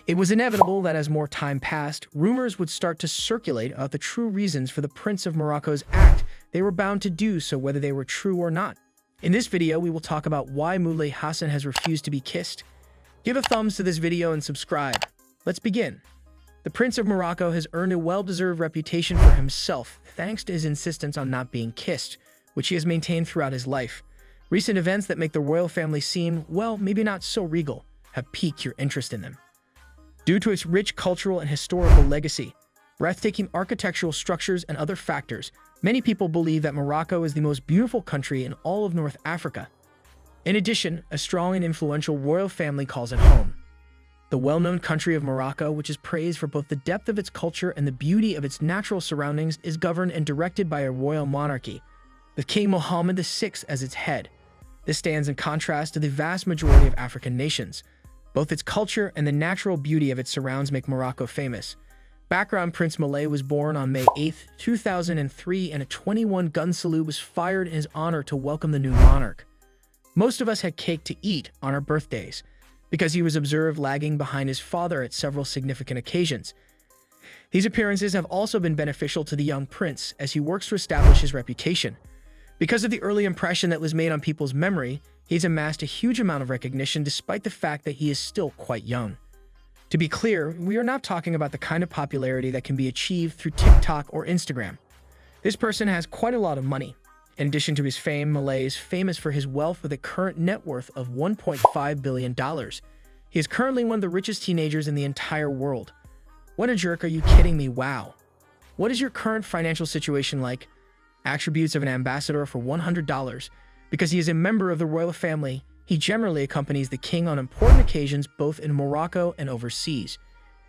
It was inevitable that as more time passed, rumors would start to circulate about the true reasons for the Prince of Morocco's act. They were bound to do so whether they were true or not. In this video, we will talk about why Moulay Hassan has refused to be kissed. Give a thumbs to this video and subscribe. Let's begin. The Prince of Morocco has earned a well-deserved reputation for himself thanks to his insistence on not being kissed, which he has maintained throughout his life. Recent events that make the royal family seem, well, maybe not so regal, have piqued your interest in them. Due to its rich cultural and historical legacy, breathtaking architectural structures, and other factors, many people believe that Morocco is the most beautiful country in all of North Africa. In addition, a strong and influential royal family calls it home. The well-known country of Morocco, which is praised for both the depth of its culture and the beauty of its natural surroundings, is governed and directed by a royal monarchy, with King Mohammed VI as its head. This stands in contrast to the vast majority of African nations. Both its culture and the natural beauty of its surrounds make Morocco famous. Background: Prince Moulay was born on May 8, 2003, and a 21-gun salute was fired in his honor to welcome the new monarch. Most of us had cake to eat on our birthdays, because he was observed lagging behind his father at several significant occasions. These appearances have also been beneficial to the young prince as he works to establish his reputation. Because of the early impression that was made on people's memory, he's amassed a huge amount of recognition despite the fact that he is still quite young. To be clear, we are not talking about the kind of popularity that can be achieved through TikTok or Instagram. This person has quite a lot of money. In addition to his fame, Moulay is famous for his wealth with a current net worth of $1.5 billion. He is currently one of the richest teenagers in the entire world. What a jerk, are you kidding me? Wow. What is your current financial situation like? Attributes of an ambassador for $100. Because he is a member of the royal family, he generally accompanies the king on important occasions both in Morocco and overseas.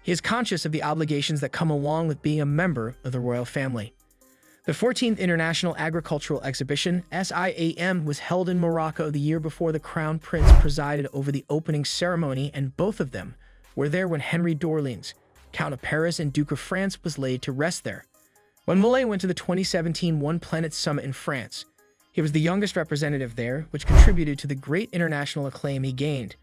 He is conscious of the obligations that come along with being a member of the royal family. The 14th International Agricultural Exhibition, SIAM, was held in Morocco the year before the Crown Prince presided over the opening ceremony, and both of them were there when Henry d'Orleans, Count of Paris and Duke of France, was laid to rest there. When Moulay went to the 2017 One Planet Summit in France, he was the youngest representative there, which contributed to the great international acclaim he gained.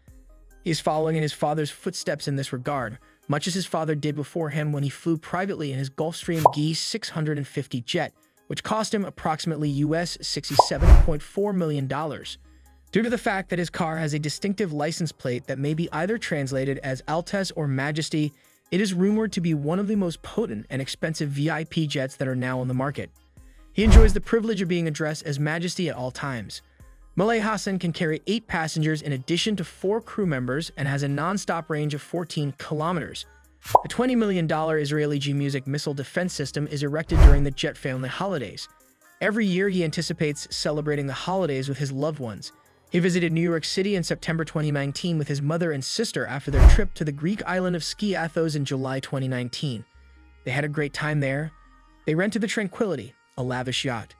He is following in his father's footsteps in this regard, much as his father did before him when he flew privately in his Gulfstream G650 jet, which cost him approximately US $67.4 million. Due to the fact that his car has a distinctive license plate that may be either translated as Altesse or Majesty, it is rumored to be one of the most potent and expensive VIP jets that are now on the market. He enjoys the privilege of being addressed as Majesty at all times. Moulay Hassan can carry 8 passengers in addition to 4 crew members and has a non-stop range of 14 kilometers. A $20 million Israeli G-Music missile defense system is erected during the jet family holidays. Every year, he anticipates celebrating the holidays with his loved ones. He visited New York City in September 2019 with his mother and sister after their trip to the Greek island of Ski-Athos in July 2019. They had a great time there. They rented the Tranquility, a lavish yacht.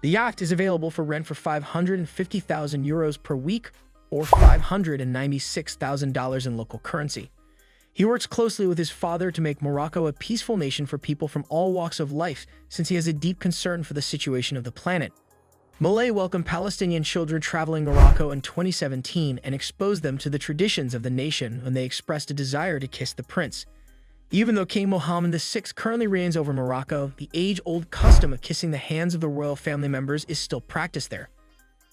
The yacht is available for rent for €550,000 per week or $596,000 in local currency. He works closely with his father to make Morocco a peaceful nation for people from all walks of life, since he has a deep concern for the situation of the planet. Moulay welcomed Palestinian children traveling Morocco in 2017 and exposed them to the traditions of the nation when they expressed a desire to kiss the prince. Even though King Mohammed VI currently reigns over Morocco, the age-old custom of kissing the hands of the royal family members is still practiced there.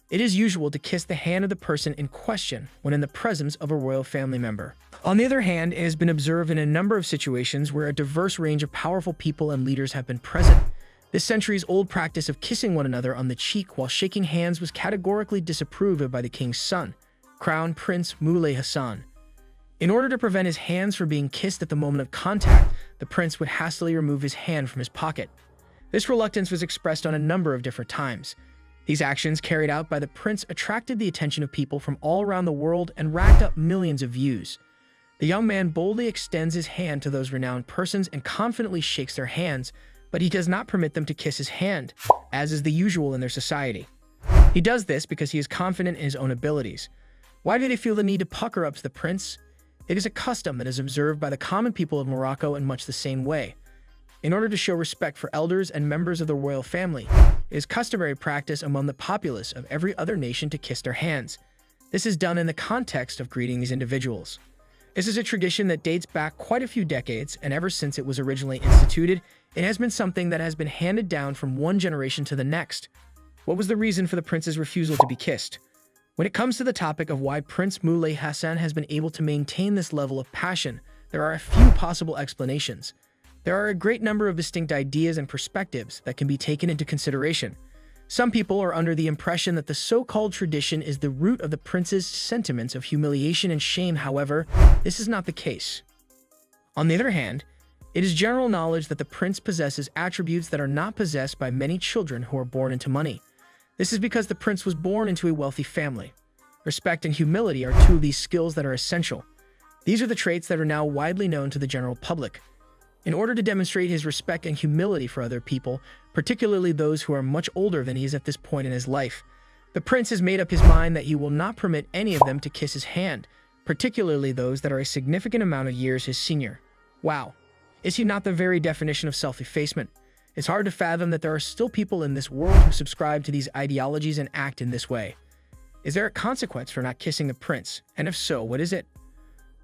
It is usual to kiss the hand of the person in question when in the presence of a royal family member. On the other hand, it has been observed in a number of situations where a diverse range of powerful people and leaders have been present. This centuries-old practice of kissing one another on the cheek while shaking hands was categorically disapproved of by the king's son, Crown Prince Moulay Hassan. In order to prevent his hands from being kissed at the moment of contact, the prince would hastily remove his hand from his pocket. This reluctance was expressed on a number of different times. These actions carried out by the prince attracted the attention of people from all around the world and racked up millions of views. The young man boldly extends his hand to those renowned persons and confidently shakes their hands, but he does not permit them to kiss his hand, as is the usual in their society. He does this because he is confident in his own abilities. Why do they feel the need to pucker up to the prince? It is a custom that is observed by the common people of Morocco in much the same way. In order to show respect for elders and members of the royal family, it is customary practice among the populace of every other nation to kiss their hands. This is done in the context of greeting these individuals. This is a tradition that dates back quite a few decades, and ever since it was originally instituted, it has been something that has been handed down from one generation to the next. What was the reason for the prince's refusal to be kissed? When it comes to the topic of why Prince Moulay Hassan has been able to maintain this level of passion, there are a few possible explanations. There are a great number of distinct ideas and perspectives that can be taken into consideration. Some people are under the impression that the so-called tradition is the root of the prince's sentiments of humiliation and shame. However, this is not the case. On the other hand, it is general knowledge that the prince possesses attributes that are not possessed by many children who are born into money. This is because the prince was born into a wealthy family. Respect and humility are two of these skills that are essential. These are the traits that are now widely known to the general public. In order to demonstrate his respect and humility for other people, particularly those who are much older than he is at this point in his life, the prince has made up his mind that he will not permit any of them to kiss his hand, particularly those that are a significant amount of years his senior. Wow, is he not the very definition of self-effacement? It's hard to fathom that there are still people in this world who subscribe to these ideologies and act in this way. Is there a consequence for not kissing the prince? And if so, what is it?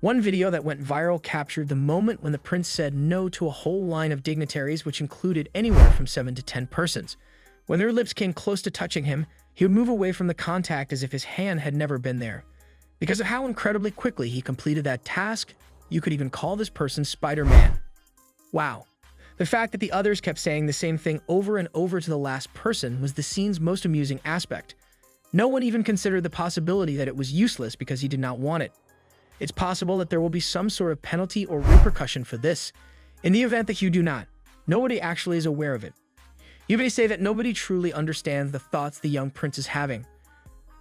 One video that went viral captured the moment when the prince said no to a whole line of dignitaries, which included anywhere from 7 to 10 persons. When their lips came close to touching him, he would move away from the contact as if his hand had never been there. Because of how incredibly quickly he completed that task, you could even call this person Spider-Man. Wow. The fact that the others kept saying the same thing over and over to the last person was the scene's most amusing aspect. No one even considered the possibility that it was useless because he did not want it. It's possible that there will be some sort of penalty or repercussion for this. In the event that you do not, nobody actually is aware of it. You may say that nobody truly understands the thoughts the young prince is having.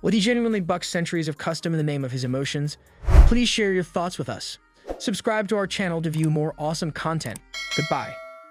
Would he genuinely buck centuries of custom in the name of his emotions? Please share your thoughts with us. Subscribe to our channel to view more awesome content. Goodbye.